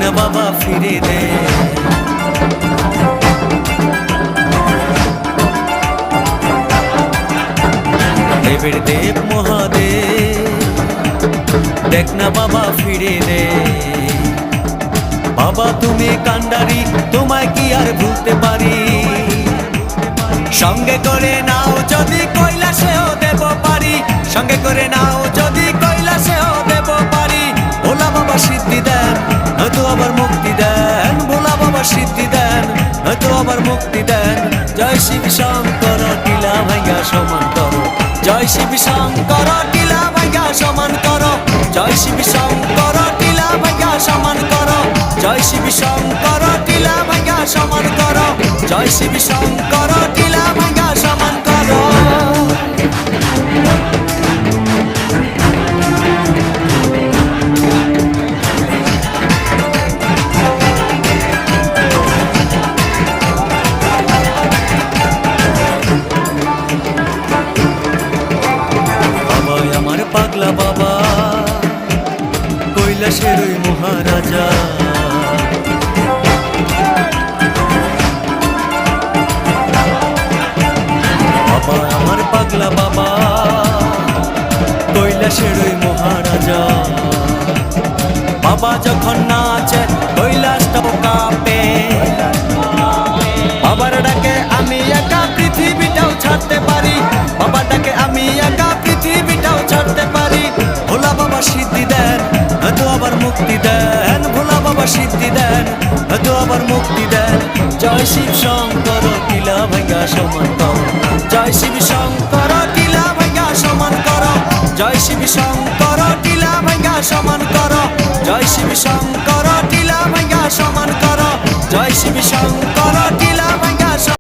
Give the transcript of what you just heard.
না বাবা ফিরে দে। দেবের দেব মহাদেব দেখ না বাবা ফিরে দে। বাবা তুমি কান্ডারি, তোমায় কি আর ভুলতে পারি? সঙ্গে করে নাও যদি কৈলাসেও দেব পারি, সঙ্গে করে নাও যদি কৈলাসেও দেব পারি। ভোলা বাবা সিদ্ধি দেন, হয়তো আবার মুক্তি দেন। ভোলা বাবা সিদ্ধি দেন, হয়তো আবার মুক্তি দেন। জয় শিব শঙ্কর টিলা ভাইয়া সমান করো, জয় শিব শঙ্কর টিলা ভাইয়া সমান করো, জয় শিব শঙ্কর টিলা ভাইয়া সমান করো, জয় শিব শঙ্কর টিলা ভাইয়া সমান করো, জয় শিব শঙ্কর টিলা ভাইয়া সমান করো। আমার পাগলা বাবা কৈলাসের ওই মহারাজা। বাবা আমার পাগলা বাবা কৈলাসের ওই মহারাজা। বাবা যখন নাচে কৈলাসটাও কাঁপে। বাবার ডাকে আমি একা পৃথিবীটাও ছাড়তে পারি, বাবার ডাকে আমি একা পৃথিবীটাও ছাড়তে পারি। ভোলা বাবা সিদ্ধি দেন, হয়তো আবার মুক্তি দেন। ভোলা বাবা সিদ্ধি দেন, হয়তো আবার মুক্তি দেন। জয় শিব শঙ্কর টিলা ভাইয়া সমান করো, জয় শিব শঙ্কর টিলা ভাইয়া সমান করো, জয় শিব শঙ্কর টিলা ভাইয়া সমান করো, জয় শিব শঙ্কর টিলা ভাইয়া সমান করো, জয় শিব শঙ্কর টিলা